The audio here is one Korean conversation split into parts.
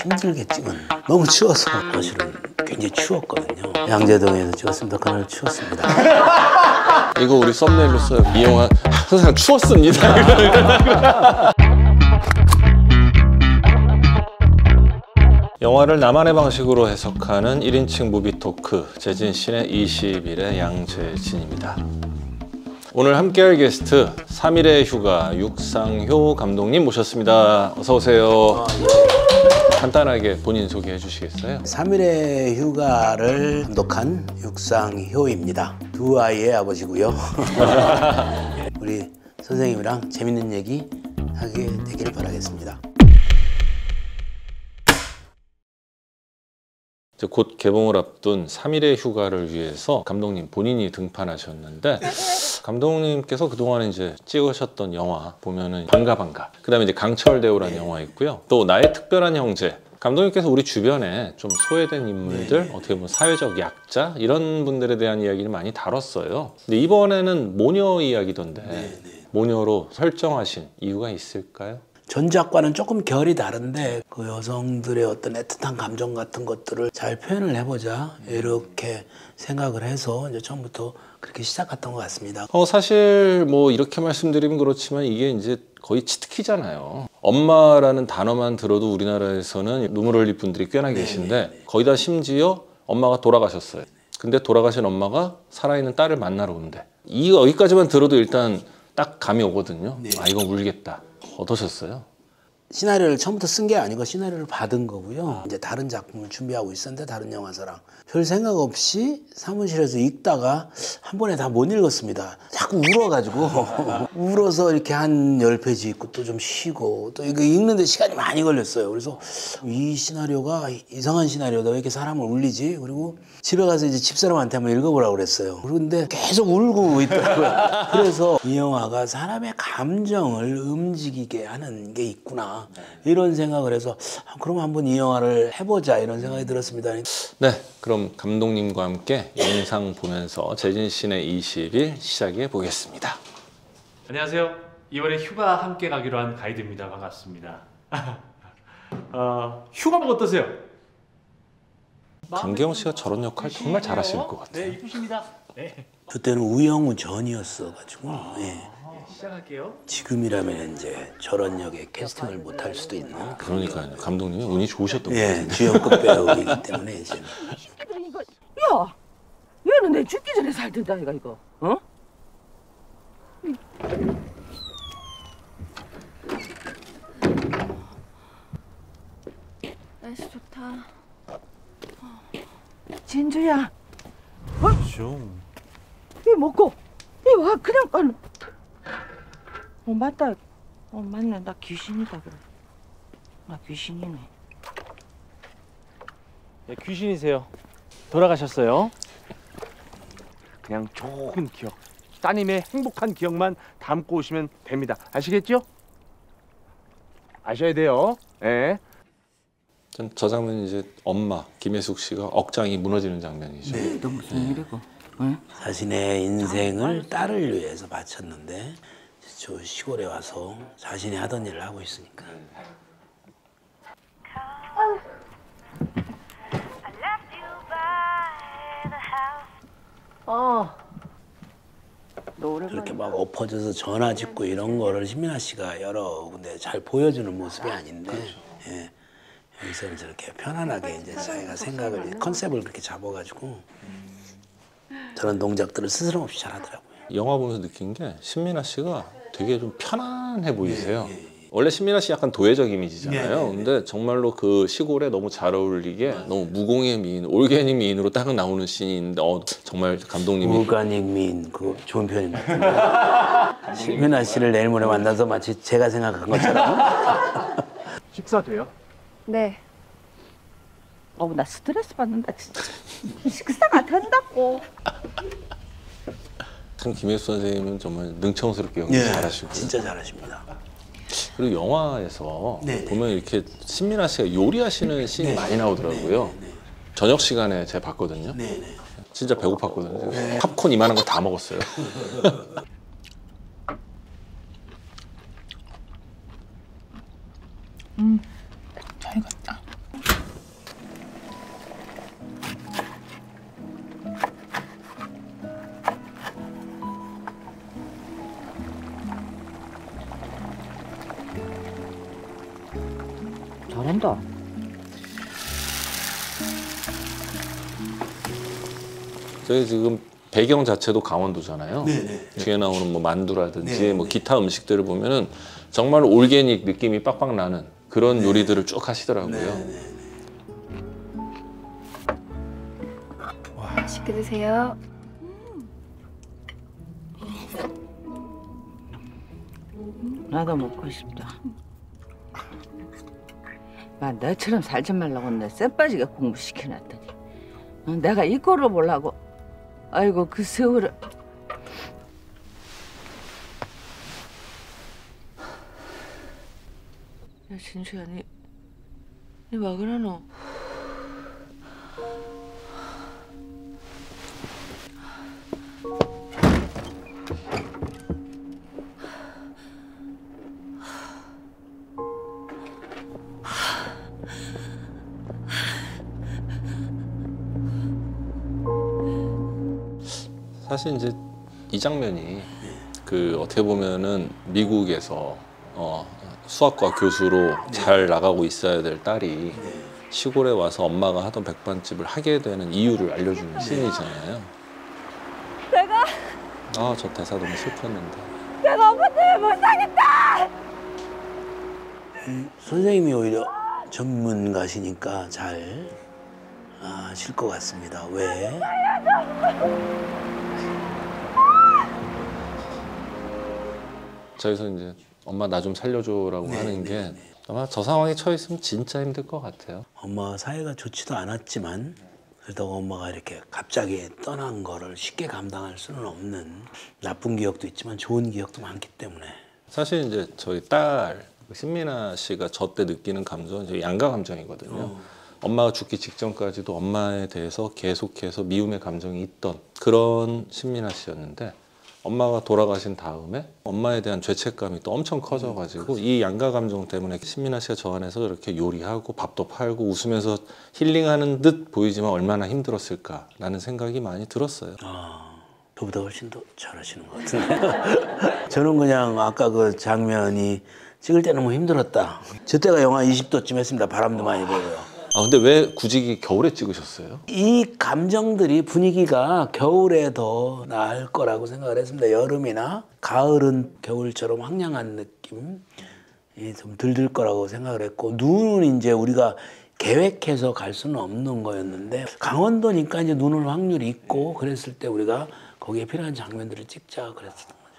힘들게 찍은 너무 추워서 사실은 굉장히 추웠거든요. 양재동에서 찍었습니다. 그날 추웠습니다. 이거 우리 썸네일로 써요. 이 영화 항상 추웠습니다. 영화를 나만의 방식으로 해석하는 1인칭 무비 토크 재진신의 20일의 양재진입니다. 오늘 함께할 게스트 3일의 휴가 육상효 감독님 모셨습니다. 어서 오세요. 간단하게 본인 소개해 주시겠어요? 3일의 휴가를 감독한 육상효입니다. 두 아이의 아버지고요. 우리 선생님이랑 재밌는 얘기 하게 되기를 바라겠습니다. 곧 개봉을 앞둔 3일의 휴가를 위해서 감독님 본인이 등판하셨는데 감독님께서 그동안 이제 찍으셨던 영화 보면은 반가 그다음에 이제 강철대오라는 영화 있고요. 또 나의 특별한 형제. 감독님께서 우리 주변에 좀 소외된 인물들, 어떻게 보면 사회적 약자 이런 분들에 대한 이야기를 많이 다뤘어요. 근데 이번에는 모녀 이야기던데 모녀로 설정하신 이유가 있을까요? 전작과는 조금 결이 다른데 그 여성들의 어떤 애틋한 감정 같은 것들을 잘 표현을 해보자 이렇게 생각을 해서 이제 처음부터 그렇게 시작했던 것 같습니다. 사실 뭐 이렇게 말씀드리면 그렇지만 이게 이제 거의 치트키잖아요. 엄마라는 단어만 들어도 우리나라에서는 눈물 흘릴 분들이 꽤나 계신데 거의 다 심지어 엄마가 돌아가셨어요. 근데 돌아가신 엄마가 살아있는 딸을 만나러 온대. 여기까지만 들어도 일단 딱 감이 오거든요. 아 이거 울겠다. 어떠셨어요? 시나리오를 처음부터 쓴 게 아니고 시나리오를 받은 거고요. 이제 다른 작품을 준비하고 있었는데 다른 영화사랑 별 생각 없이 사무실에서 읽다가 한 번에 다 못 읽었습니다. 자꾸 울어가지고 울어서 이렇게 한 10페이지 읽고 또 좀 쉬고 또 이거 읽는데 시간이 많이 걸렸어요. 그래서 이 시나리오가 이상한 시나리오다. 왜 이렇게 사람을 울리지? 그리고 집에 가서 이제 집사람한테 한번 읽어보라고 그랬어요. 그런데 계속 울고 있더라고요. 그래서 이 영화가 사람의 감정을 움직이게 하는 게 있구나 이런 생각을 해서 그럼 한번 이 영화를 해보자 이런 생각이 들었습니다. 네, 그럼 감독님과 함께 영상 보면서 재진신의 20일 시작해 보겠습니다. 안녕하세요. 이번에 휴가 함께 가기로 한 가이드입니다. 반갑습니다. 휴가복 어떠세요? 강기영 씨가 저런 역할 정말 잘하실 것 같아요. 네, 이쁘십니다. 네. 그때는 우영우 전이었어가지고 시작할게요. 지금이라면 이제 저런 역에 캐스팅을 못 할 수도 있는 그러니까요. 감독님이 운이 좋으셨던 것 같아요. 주연급 배우이기 때문에 이제 야, 얘는 내 죽기 전에 살든다 이거. 어? 날씨 좋다. 진주야. 좀. 이 먹고. 이 와 그냥 간. 맞다. 맞네. 나 귀신이다 그래. 나 귀신이네. 네, 귀신이세요. 돌아가셨어요. 그냥 좋은 기억, 따님의 행복한 기억만 담고 오시면 됩니다. 아시겠죠? 아셔야 돼요. 네. 저 장면이 이제 엄마 김혜숙 씨가 억장이 무너지는 장면이죠. 너 무슨 일이고? 응? 자신의 인생을 딸을 위해서 바쳤는데 저 시골에 와서 자신이 하던 일을 하고 있으니까. 그렇게 막 엎어져서 전화 짓고 이런 거를 신민아 씨가 여러 군데 잘 보여주는 모습이 아닌데 여기서는 저렇게 편안하게 이제 자기가 생각을 컨셉을 그렇게 잡아가지고 저런 동작들을 스스럼없이 잘하더라고요. 영화 보면서 느낀 게 신민아 씨가 되게 좀 편안해 보이세요. 원래 신민아 씨 약간 도회적 이미지잖아요. 근데 정말로 그 시골에 너무 잘 어울리게 너무 무공의 미인, 올게닉 미인으로 딱 나오는 씬이 있는데 정말 감독님이 오가닉 미인 그거 좋은 표현인 것 같은데 신민아 씨를 내일 모레 만나서 마치 제가 생각한 것처럼 식사 돼요? 네. 나 스트레스 받는다 진짜. 식사가 안 된다고. 참 김혜수 선생님은 정말 능청스럽게 연기 잘하시고 진짜 잘하십니다. 그리고 영화에서 네네. 보면 이렇게 신민아 씨가 요리하시는 씬이 많이 나오더라고요. 저녁 시간에 제가 봤거든요. 진짜 배고팠거든요. 팝콘 이만한 거 다 먹었어요. 잘 익었다. 잘한다. 저희 지금 배경 자체도 강원도잖아요. 네네. 뒤에 나오는 뭐 만두라든지 네, 뭐 네. 기타 음식들을 보면은 정말 올게닉 느낌이 빡빡 나는 그런 요리들을 쭉 하시더라고요. 네. 맛있게 드세요. 나도 먹고 싶다. 나 너처럼 살지 말라고 내 쎄빠지게 공부시켜놨더니 내가 이 꼴을 보려고. 아이고 그 세월을. 야 진수야 니 왜 그러노? 사실 이제 이 장면이 그 어떻게 보면은 미국에서 수학과 교수로 잘 나가고 있어야 될 딸이 시골에 와서 엄마가 하던 백반집을 하게 되는 이유를 알려주는 씬이잖아요. 내가 아, 저 대사 너무 슬펐는데. 내가 엄마 때문에 못하겠다. 선생님이 오히려 전문가시니까 잘 아실 것 같습니다. 왜? 저기서 이제 엄마 나 좀 살려줘라고 하는 게 아마 저 상황에 처해 있으면 진짜 힘들 것 같아요. 엄마 사이가 좋지도 않았지만 그렇다고 엄마가 이렇게 갑자기 떠난 거를 쉽게 감당할 수는 없는 나쁜 기억도 있지만 좋은 기억도 많기 때문에 사실 이제 저희 딸 신민아 씨가 저 때 느끼는 감정은 이제 양가 감정이거든요. 엄마가 죽기 직전까지도 엄마에 대해서 계속해서 미움의 감정이 있던 그런 신민아 씨였는데 엄마가 돌아가신 다음에 엄마에 대한 죄책감이 또 엄청 커져가지고 이 양가 감정 때문에 신민아 씨가 저 안에서 이렇게 요리하고 밥도 팔고 웃으면서 힐링하는 듯 보이지만 얼마나 힘들었을까라는 생각이 많이 들었어요. 저보다 훨씬 더 잘하시는 것 같은데 저는 그냥 아까 그 장면이 찍을 때 너무 힘들었다. 저 때가 영하 20도쯤 했습니다. 바람도 많이 불어요. 아 근데 왜 굳이 겨울에 찍으셨어요? 이 감정들이 분위기가 겨울에 더 나을 거라고 생각을 했습니다. 여름이나 가을은 겨울처럼 황량한 느낌이 좀 덜 거라고 생각을 했고 눈은 이제 우리가 계획해서 갈 수는 없는 거였는데 강원도니까 이제 눈 올 확률이 있고 그랬을 때 우리가 거기에 필요한 장면들을 찍자 그랬었던 거죠.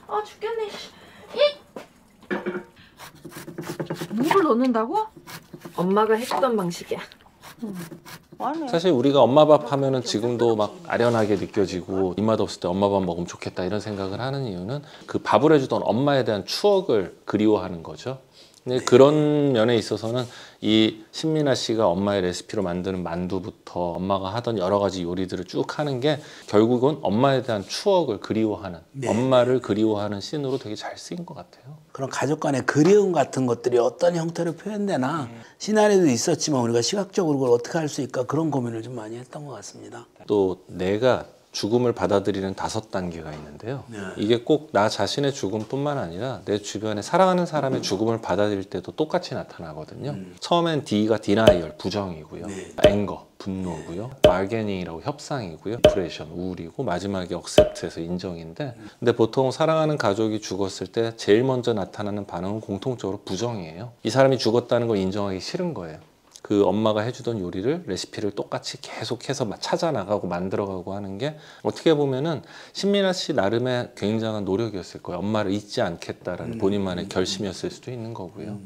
아 죽겠네. 물을 넣는다고? 엄마가 해주던 방식이야. 사실 우리가 엄마 밥 하면은 지금도 막 아련하게 느껴지고 입맛 없을 때 엄마 밥 먹으면 좋겠다 이런 생각을 하는 이유는 그 밥을 해주던 엄마에 대한 추억을 그리워하는 거죠. 근데 그런 면에 있어서는 이 신민아 씨가 엄마의 레시피로 만드는 만두부터 엄마가 하던 여러 가지 요리들을 쭉 하는 게 결국은 엄마에 대한 추억을 그리워하는 엄마를 그리워하는 씬으로 되게 잘 쓰인 것 같아요. 그런 가족 간의 그리움 같은 것들이 어떤 형태로 표현되나 시나리오도 있었지만 우리가 시각적으로 그걸 어떻게 할 수 있을까 그런 고민을 좀 많이 했던 것 같습니다. 또 내가 죽음을 받아들이는 5단계가 있는데요. 이게 꼭 나 자신의 죽음뿐만 아니라 내 주변에 사랑하는 사람의 죽음을 받아들일 때도 똑같이 나타나거든요. 처음엔 D가 디나이얼, 부정이고요. 앵거, 분노고요. 바게닝이라고 협상이고요. 프레션, 우울이고 마지막에 억셉트에서 인정인데 근데 보통 사랑하는 가족이 죽었을 때 제일 먼저 나타나는 반응은 공통적으로 부정이에요. 이 사람이 죽었다는 걸 인정하기 싫은 거예요. 그 엄마가 해주던 요리를 레시피를 똑같이 계속해서 찾아 나가고 만들어가고 하는 게 어떻게 보면은 신민아 씨 나름의 굉장한 노력이었을 거예요. 엄마를 잊지 않겠다라는 본인만의 결심이었을 수도 있는 거고요.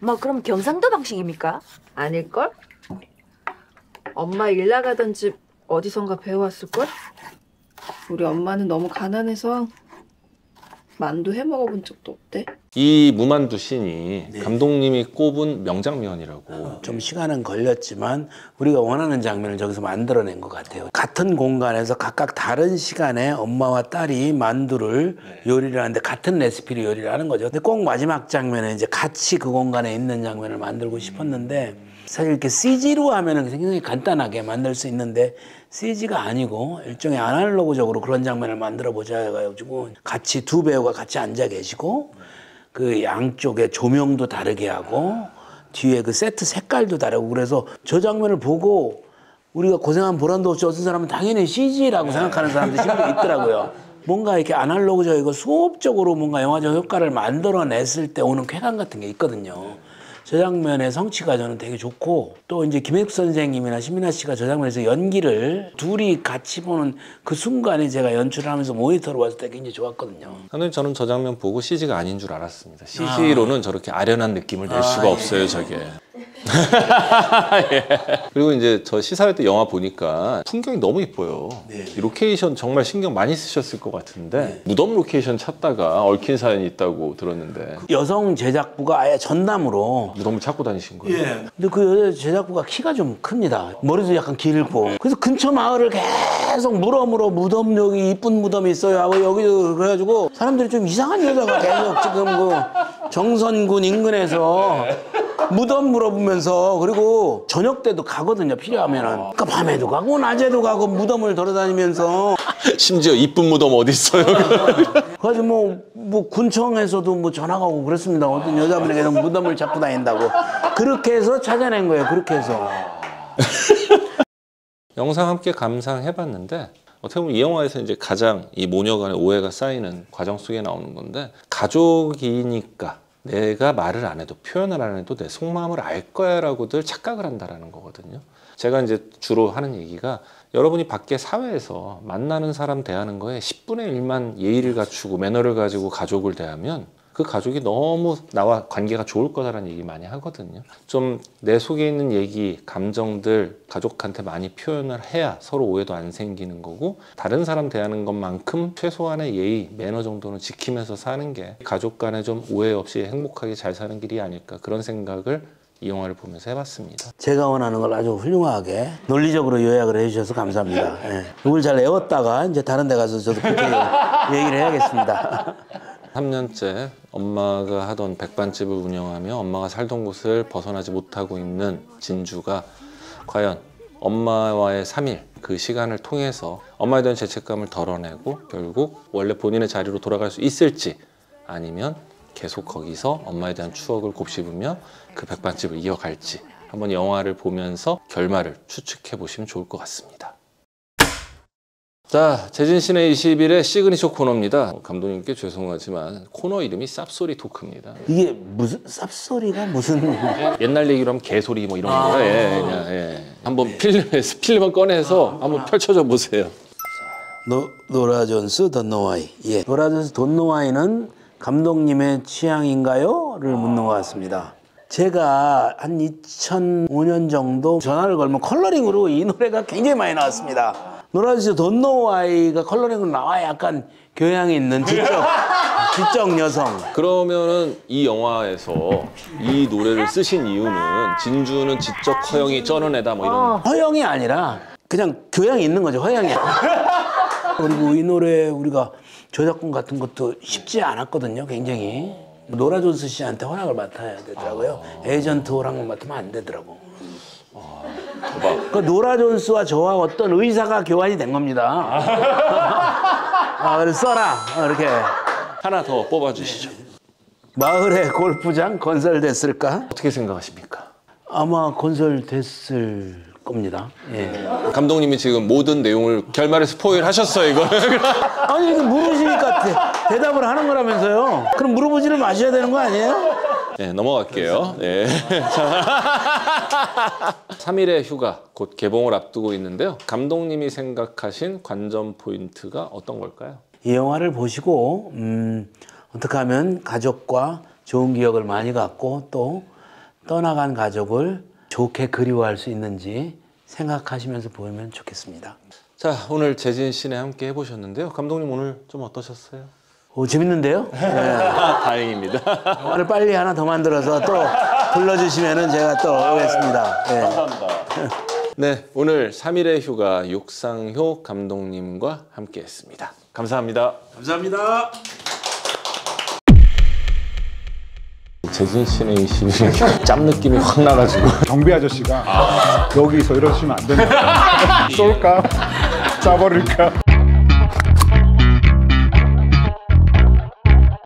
뭐 그럼 경상도 방식입니까? 아닐걸? 엄마 일 나가던 집 어디선가 배워왔을걸? 우리 엄마는 너무 가난해서 만두 해 먹어본 적도 없대. 이 무만두 씬이 감독님이 꼽은 명장면이라고. 좀 시간은 걸렸지만 우리가 원하는 장면을 저기서 만들어낸 것 같아요. 같은 공간에서 각각 다른 시간에 엄마와 딸이 만두를 요리를 하는데 같은 레시피로 요리를 하는 거죠. 근데 꼭 마지막 장면에 이제 같이 그 공간에 있는 장면을 만들고 싶었는데 사실 이렇게 CG로 하면은 굉장히 간단하게 만들 수 있는데 CG가 아니고 일종의 아날로그적으로 그런 장면을 만들어 보자 해가지고 같이 두 배우가 같이 앉아 계시고 그 양쪽에 조명도 다르게 하고 뒤에 그 세트 색깔도 다르고 그래서 저 장면을 보고 우리가 고생한 보람도 없이 어떤 사람은 당연히 CG라고 생각하는 사람도 심지어 있더라고요. 뭔가 이렇게 아날로그적이고 수업적으로 뭔가 영화적 효과를 만들어냈을 때 오는 쾌감 같은 게 있거든요. 저 장면의 성취가 저는 되게 좋고 또 이제 김혜숙 선생님이나 신민아 씨가 저 장면에서 연기를 둘이 같이 보는 그 순간에 제가 연출을 하면서 모니터로 봤을 때 굉장히 좋았거든요. 근데 저는 저 장면 보고 CG가 아닌 줄 알았습니다. CG로는 저렇게 아련한 느낌을 낼 수가 없어요, 저게. 예. 그리고 이제 저 시사회 때 영화 보니까 풍경이 너무 이뻐요. 네. 이 로케이션 정말 신경 많이 쓰셨을 것 같은데 무덤 로케이션 찾다가 얽힌 사연이 있다고 들었는데 여성 제작부가 아예 전담으로 무덤을 찾고 다니신 거예요? 예. 근데 그 여자 제작부가 키가 좀 큽니다. 머리도 약간 길고. 그래서 근처 마을을 계속 물어 무덤 여기 이쁜 무덤이 있어요 하고 여기도 그래가지고 사람들이 좀 이상한 여자가 계속 지금 그 정선군 인근에서 무덤 물어보면서 그리고 저녁 때도 가거든요 필요하면은. 그러니까 밤에도 가고 낮에도 가고 무덤을 돌아다니면서 심지어 이쁜 무덤 어디 있어요? 그래가지고 뭐 군청에서도 뭐 전화가 오고 그랬습니다. 어떤 여자분에게 무덤을 잡고 다닌다고. 그렇게 해서 찾아낸 거예요. 그렇게 해서. 영상 함께 감상해봤는데 어떻게 보면 이 영화에서 이제 가장 이 모녀 간의 오해가 쌓이는 과정 속에 나오는 건데 가족이니까 내가 말을 안 해도 표현을 안 해도 내 속마음을 알 거야 라고들 착각을 한다라는 거거든요. 제가 이제 주로 하는 얘기가 여러분이 밖에 사회에서 만나는 사람 대하는 거에 10분의 1만 예의를 갖추고 매너를 가지고 가족을 대하면 그 가족이 너무 나와 관계가 좋을 거다라는 얘기 많이 하거든요. 좀 내 속에 있는 얘기, 감정들 가족한테 많이 표현을 해야 서로 오해도 안 생기는 거고 다른 사람 대하는 것만큼 최소한의 예의, 매너 정도는 지키면서 사는 게 가족 간에 좀 오해 없이 행복하게 잘 사는 길이 아닐까 그런 생각을 이 영화를 보면서 해봤습니다. 제가 원하는 걸 아주 훌륭하게 논리적으로 요약을 해주셔서 감사합니다. 예. 이걸 잘 외웠다가 이제 다른 데 가서 저도 그렇게 얘기를 해야겠습니다. 3년째 엄마가 하던 백반집을 운영하며 엄마가 살던 곳을 벗어나지 못하고 있는 진주가 과연 엄마와의 3일 그 시간을 통해서 엄마에 대한 죄책감을 덜어내고 결국 원래 본인의 자리로 돌아갈 수 있을지 아니면 계속 거기서 엄마에 대한 추억을 곱씹으며 그 백반집을 이어갈지 한번 영화를 보면서 결말을 추측해 보시면 좋을 것 같습니다. 자, 재진신의 20일의 시그니처 코너입니다. 감독님께 죄송하지만 코너 이름이 쌉소리 토크입니다. 이게 무슨 쌉소리가 무슨 옛날 얘기로 하면 개소리 뭐 이런 거예요. 예, 그냥, 예. 한번 필름을 꺼내서 한번 펼쳐줘 보세요. 노라 존스 돈 노아이. 예. 노라 존스 돈 노아이는 감독님의 취향인가요?를 묻는 것 같습니다. 제가 한 2005년 정도 전화를 걸면 컬러링으로 이 노래가 굉장히 많이 나왔습니다. 노라 존스 돈 노아이가 컬러링으로 나와 약간 교양이 있는 지적 여성. 그러면은 이 영화에서 이 노래를 쓰신 이유는 진주는 지적 허영이 쩌는 애다 뭐 이런. 허영이 아니라 그냥 교양이 있는 거죠. 허영이. 그리고 이 노래 우리가 저작권 같은 것도 쉽지 않았거든요. 굉장히. 노라 존스 씨한테 허락을 맡아야 되더라고요. 에이전트 허락을 맡으면 안 되더라고. 그 노라 존스와 저와 어떤 의사가 교환이 된 겁니다. 그래서 써라. 이렇게. 하나 더 뽑아주시죠. 마을에 골프장 건설됐을까? 어떻게 생각하십니까? 아마 건설됐을 겁니다. 예. 감독님이 지금 모든 내용을 결말에 스포일 하셨어요, 이거. 아니, 이거 물으시니까 대답을 하는 거라면서요. 그럼 물어보지를 마셔야 되는 거 아니에요? 네, 넘어갈게요. 네. 3일의 휴가 곧 개봉을 앞두고 있는데요. 감독님이 생각하신 관전 포인트가 어떤 걸까요? 이 영화를 보시고 어떻게 하면 가족과 좋은 기억을 많이 갖고 또 떠나간 가족을 좋게 그리워할 수 있는지 생각하시면서 보면 좋겠습니다. 자, 오늘 재진신에 함께 해보셨는데요. 감독님 오늘 좀 어떠셨어요? 오, 재밌는데요? 네. 다행입니다. 영화를 빨리 하나 더 만들어서 또 불러주시면 제가 또 오겠습니다. 네. 감사합니다. 네, 오늘 3일의 휴가 육상효 감독님과 함께 했습니다. 감사합니다. 감사합니다. 재진 씨는 이 시비 짬 느낌이 확 나가지고 경비 아저씨가 여기서 이러시면 안 된다. 쏠까? 쏴버릴까?